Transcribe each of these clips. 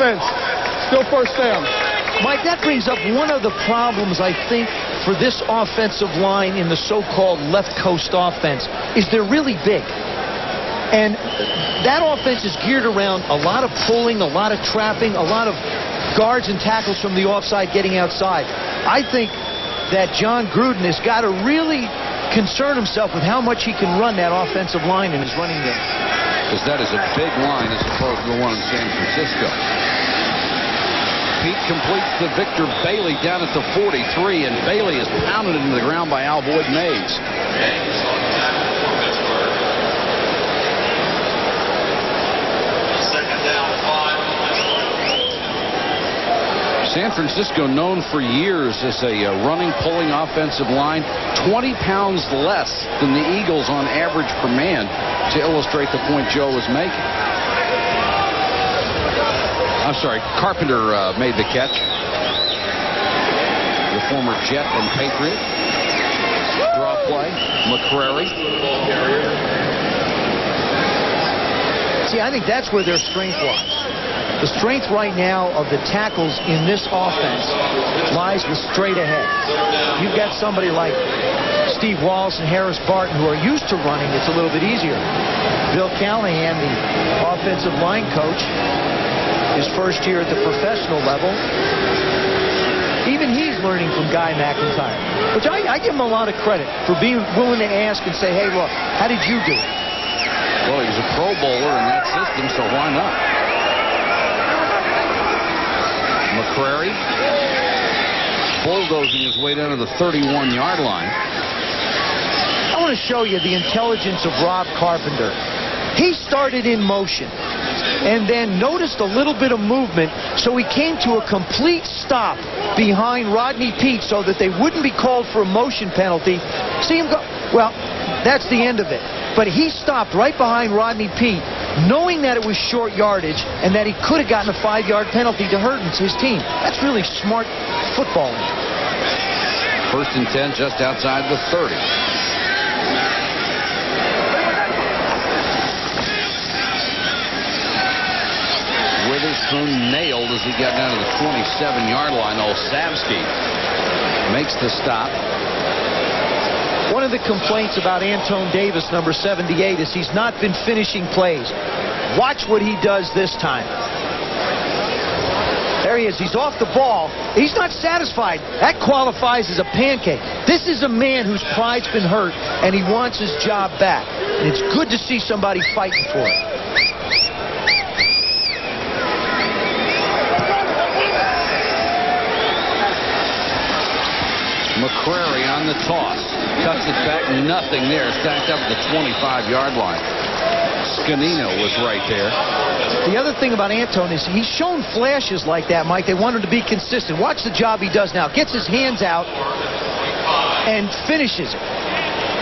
offense. Still first down. Mike, that brings up one of the problems, I think, for this offensive line in the so-called left coast offense, is they're really big. And that offense is geared around a lot of pulling, a lot of trapping, a lot of guards and tackles from the offside getting outside. I think that John Gruden has got to really concern himself with how much he can run that offensive line in his running game. Because that is a big line as opposed to the one in San Francisco. Pete completes to Victor Bailey down at the 43, and Bailey is pounded into the ground by Alvoid Mays. San Francisco known for years as a running, pulling offensive line, 20 pounds less than the Eagles on average per man, to illustrate the point Joe was making. I'm sorry, Carpenter made the catch. The former Jet and Patriot. Draw play, McCrary. See, I think that's where their strength lies. The strength right now of the tackles in this offense lies with straight ahead. You've got somebody like Steve Wallace and Harris Barton who are used to running. It's a little bit easier. Bill Callahan, the offensive line coach, his first year at the professional level. Even he's learning from Guy McIntyre, which I give him a lot of credit for being willing to ask and say, hey, look, how did you do it? Well, he was a Pro Bowler in that system, so why not? McCrary bulldozing his way down to the 31-yard line. I want to show you the intelligence of Rob Carpenter. He started in motion and then noticed a little bit of movement, so he came to a complete stop behind Rodney Peete so that they wouldn't be called for a motion penalty. See him go, well, that's the end of it. But he stopped right behind Rodney Peete, knowing that it was short yardage and that he could have gotten a 5-yard penalty to hurt his team. That's really smart footballing. First and 10 just outside the 30. Witherspoon nailed as he got down to the 27-yard line. Olszewski makes the stop. One of the complaints about Antone Davis, number 78, is he's not been finishing plays. Watch what he does this time. There he is. He's off the ball. He's not satisfied. That qualifies as a pancake. This is a man whose pride's been hurt, and he wants his job back. And it's good to see somebody fighting for it. McCrary on the toss. Cuts it back. Nothing there. Stacked up at the 25-yard line. Scanino was right there. The other thing about Antone is he's shown flashes like that, Mike. They want him to be consistent. Watch the job he does now. Gets his hands out and finishes it.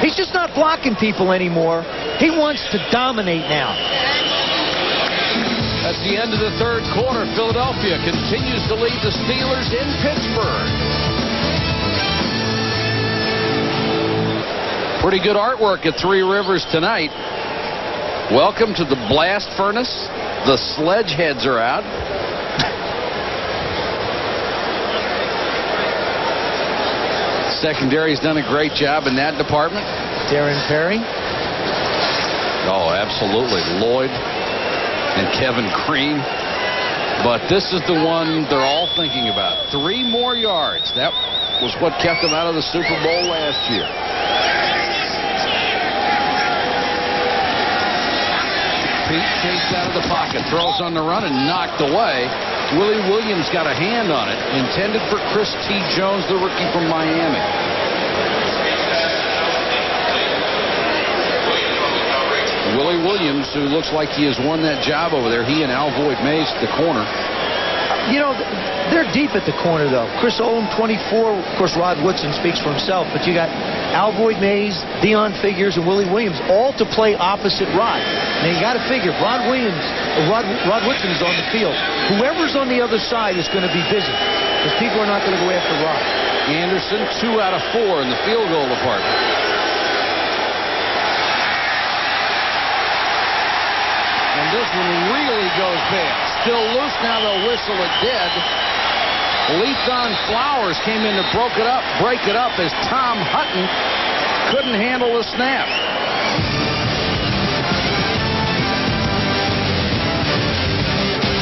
He's just not blocking people anymore. He wants to dominate now. That's the end of the third quarter. Philadelphia continues to lead the Steelers in Pittsburgh. Pretty good artwork at Three Rivers tonight. Welcome to the blast furnace. The sledge heads are out. Secondary's done a great job in that department. Darren Perry. Oh, absolutely. Lloyd and Kevin Crean. But this is the one they're all thinking about. 3 more yards. That was what kept them out of the Super Bowl last year. Pete chased out of the pocket, throws on the run and knocked away. Willie Williams got a hand on it, intended for Chris T. Jones, the rookie from Miami. Willie Williams, who looks like he has won that job over there, he and Alvoid Mays at the corner. You know, they're deep at the corner, though. Chris Olin, 24. Of course, Rod Woodson speaks for himself, but you got Alvoid Mays, Deion Figures, and Willie Williams all to play opposite Rod. Now, you got to figure, Rod Woodson is on the field. Whoever's on the other side is going to be busy because people are not going to go after Rod. Anderson, 2 out of 4 in the field goal department. And this this one really goes bad. Still loose now. They'll whistle it dead. Lethan Flowers came in to break it up as Tom Hutton couldn't handle the snap.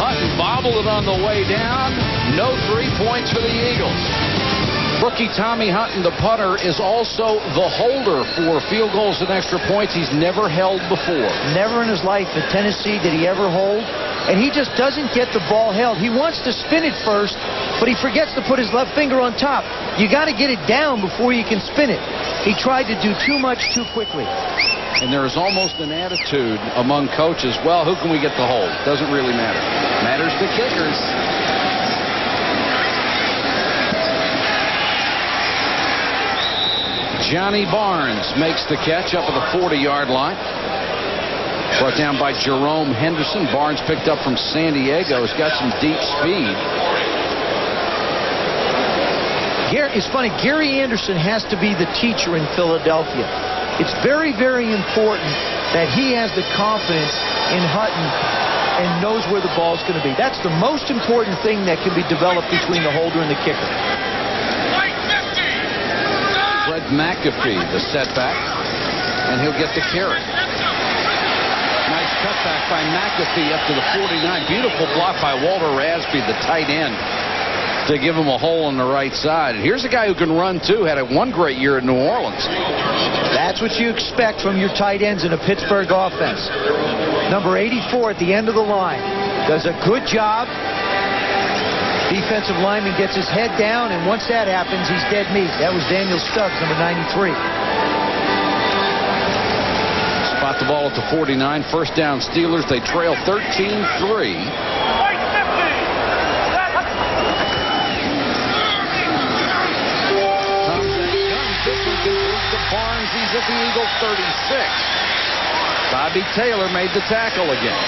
Hutton bobbled it on the way down. No 3 points for the Eagles. Rookie Tommy Hutton, the punter, is also the holder for field goals and extra points. He's never held before. Never in his life at Tennessee did he ever hold. And he just doesn't get the ball held. He wants to spin it first, but he forgets to put his left finger on top. You got to get it down before you can spin it. He tried to do too much too quickly. And there is almost an attitude among coaches, well, who can we get the hold? Doesn't really matter. Matters to kickers. Johnny Barnes makes the catch up at the 40-yard line. Brought down by Jerome Henderson. Barnes picked up from San Diego. He's got some deep speed. It's funny, Gary Anderson has to be the teacher in Philadelphia. It's very, very important that he has the confidence in Hutton and knows where the ball's going to be. That's the most important thing that can be developed between the holder and the kicker. Fred McAfee, the setback, and he'll get the carry. Nice cutback by McAfee up to the 49. Beautiful block by Walter Rasby, the tight end, to give him a hole on the right side. And here's a guy who can run, too. Had one great year in New Orleans. That's what you expect from your tight ends in a Pittsburgh offense. Number 84 at the end of the line does a good job. Defensive lineman gets his head down, and once that happens, he's dead meat. That was Daniel Stubbs, number 93. Spot the ball at the 49. First down, Steelers. They trail 13-3. Barnes, he's at the Eagle 36. Bobby Taylor made the tackle again.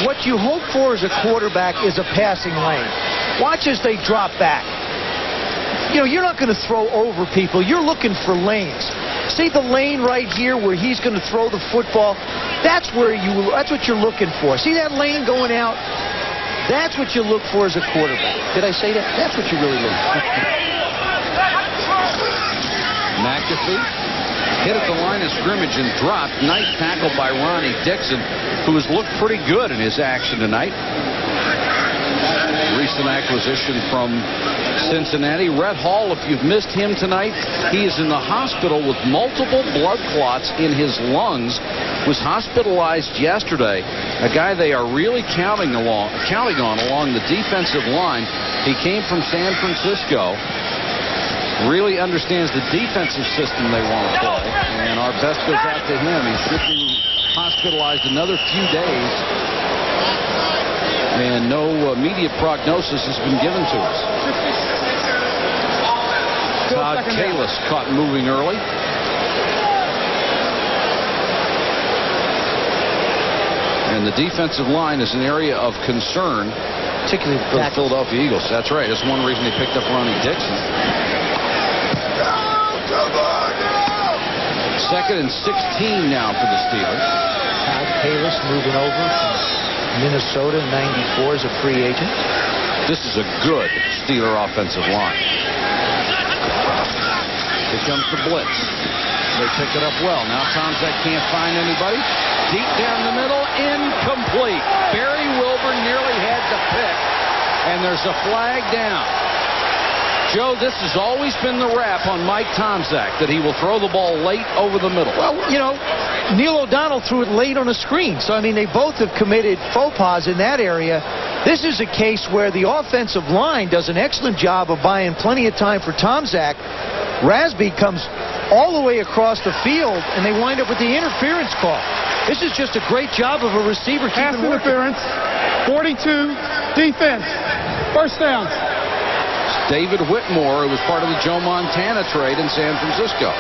What you hope for as a quarterback is a passing lane. Watch as they drop back. You know, you're not going to throw over people. You're looking for lanes. See the lane right here where he's going to throw the football? That's what you're looking for. See that lane going out? That's what you look for as a quarterback. Did I say that? That's what you really look for. McAfee hit at the line of scrimmage and dropped. Nice tackle by Ronnie Dixon, who has looked pretty good in his action tonight. Recent acquisition from Cincinnati. Rhett Hall, if you've missed him tonight, he is in the hospital with multiple blood clots in his lungs. Was hospitalized yesterday. A guy they are really counting on along the defensive line. He came from San Francisco. Really understands the defensive system they want to play. And our best goes out to him. He should be hospitalized another few days. And no immediate prognosis has been given to us. Todd Kalis caught moving early. And the defensive line is an area of concern, particularly for the Philadelphia Eagles. That's right. That's one reason they picked up Ronnie Dixon. Second and 16 now for the Steelers. Todd Kalis moving over from Minnesota in '94 as a free agent. This is a good Steeler offensive line. Here comes the blitz. They pick it up well. Now Tomczak can't find anybody. Deep down the middle, incomplete. Barry Wilburn nearly had the pick, and there's a flag down. Joe, this has always been the rap on Mike Tomczak, that he will throw the ball late over the middle. Well, you know, Neil O'Donnell threw it late on a screen. So, I mean, they both have committed faux pas in that area. This is a case where the offensive line does an excellent job of buying plenty of time for Tomczak. Rasby comes all the way across the field, and they wind up with the interference call. This is just a great job of a receiver. Pass interference. 42. Defense. First down. David Whitmore, who was part of the Joe Montana trade in San Francisco.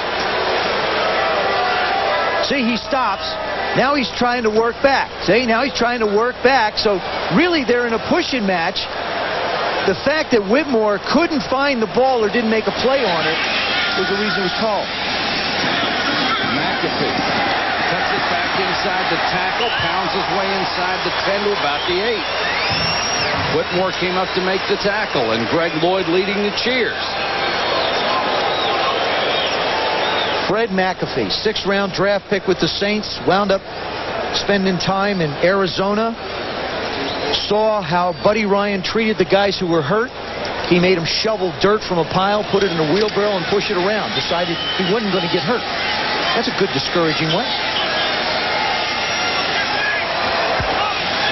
See, he stops. Now he's trying to work back. See, now he's trying to work back. So really, they're in a pushing match. The fact that Whitmore couldn't find the ball or didn't make a play on it was the reason it was called. McAfee inside the tackle, pounds his way inside the 10 to about the 8. Whitmore came up to make the tackle, and Greg Lloyd leading the cheers. Fred McAfee, 6th-round draft pick with the Saints, wound up spending time in Arizona. Saw how Buddy Ryan treated the guys who were hurt. He made them shovel dirt from a pile, put it in a wheelbarrow, and push it around. Decided he wasn't going to get hurt. That's a good discouraging way.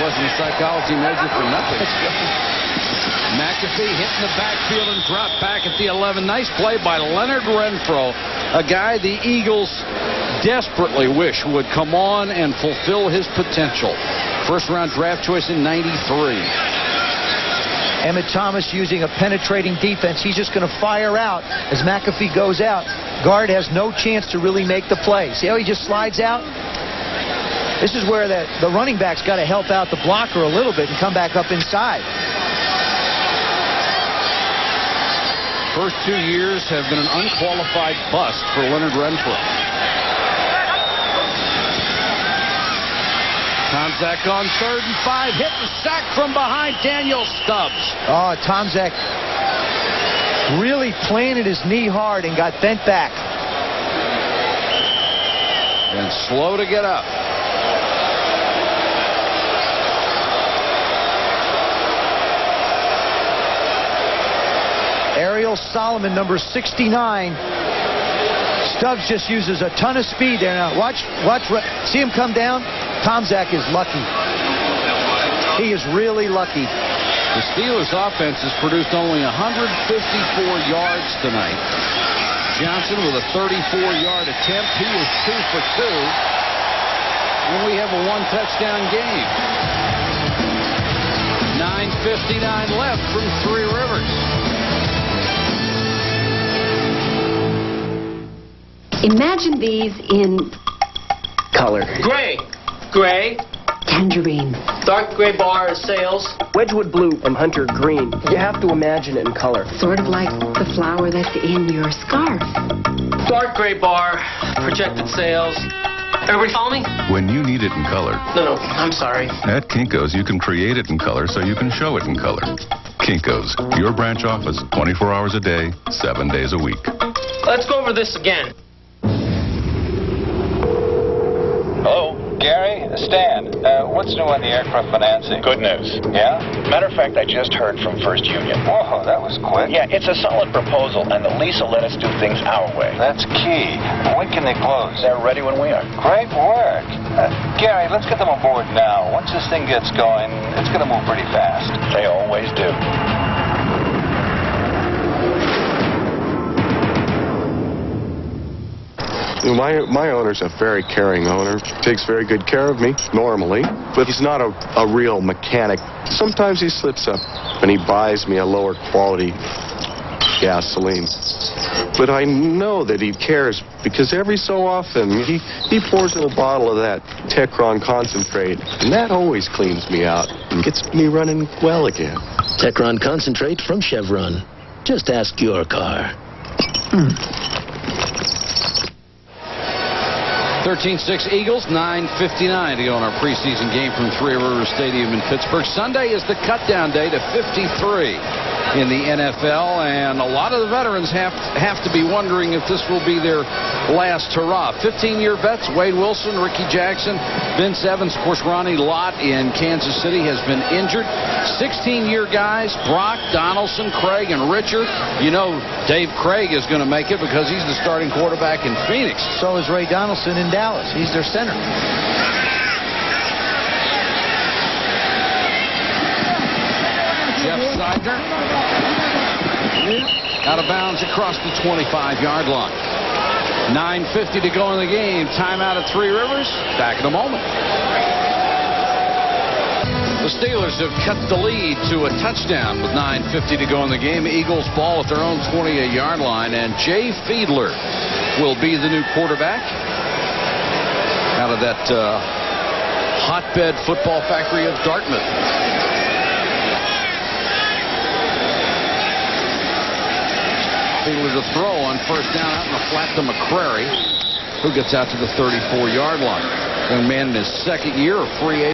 Wasn't a psychology major for nothing. McAfee hit in the backfield and dropped back at the 11. Nice play by Leonard Renfro, a guy the Eagles desperately wish would come on and fulfill his potential. 1st-round draft choice in '93. Emmett Thomas using a penetrating defense. He's just going to fire out as McAfee goes out. Guard has no chance to really make the play. See how he just slides out? This is where the running back's got to help out the blocker a little bit and come back up inside. First 2 years have been an unqualified bust for Leonard Renfro. Tomczak on 3rd and 5, hit and sack from behind Daniel Stubbs. Oh, Tomczak really planted his knee hard and got bent back. And slow to get up. Ariel Solomon, number 69. Stubbs just uses a ton of speed there. Now, watch, see him come down? Tomczak is lucky. He is really lucky. The Steelers' offense has produced only 154 yards tonight. Johnson with a 34-yard attempt. He was 2 for 2. And we have a 1-touchdown game. 9:59 left from Three Rivers. Imagine these in color. Gray. Gray. tangerine. Dark gray bar is sales. Wedgwood blue and hunter green. You have to imagine it in color. Sort of like the flower that's in your scarf. Dark gray bar, projected sales. Everybody follow me? When you need it in color. No, I'm sorry. At Kinko's, you can create it in color so you can show it in color. Kinko's, your branch office, 24 hours a day, 7 days a week. Let's go over this again. Hello, Gary, Stan. What's new on the aircraft financing? Good news. Yeah? Matter of fact, I just heard from First Union. Whoa, that was quick. Yeah, it's a solid proposal, and the lease will let us do things our way. That's key. When can they close? They're ready when we are. Great work. Gary, let's get them aboard now. Once this thing gets going, it's going to move pretty fast. They always do. My owner's a very caring owner. Takes very good care of me, normally. But he's not a real mechanic. Sometimes he slips up and he buys me a lower quality gasoline. But I know that he cares because every so often he pours a bottle of that Techron concentrate. And that always cleans me out and gets me running well again. Techron concentrate from Chevron. Just ask your car. 13-6 Eagles, 9:59 to go in our preseason game from Three Rivers Stadium in Pittsburgh. Sunday is the cutdown day to 53 in the NFL, and a lot of the veterans have to be wondering if this will be their last hurrah. 15-year vets, Wade Wilson, Ricky Jackson, Vince Evans, of course, Ronnie Lott in Kansas City has been injured. 16-year guys, Brock, Donaldson, Craig, and Richard. You know Dave Craig is going to make it because he's the starting quarterback in Phoenix. So is Ray Donaldson in Dallas. He's their center. Jeff Seidner out of bounds across the 25-yard line. 9:50 to go in the game. Timeout at Three Rivers. Back in a moment. The Steelers have cut the lead to a touchdown with 9:50 to go in the game. Eagles ball at their own 28-yard line, and Jay Fiedler will be the new quarterback out of that hotbed football factory of Dartmouth. Fiedler to throw on first down out in the flat to McCrary, who gets out to the 34-yard line. Young man in his second year of free agency.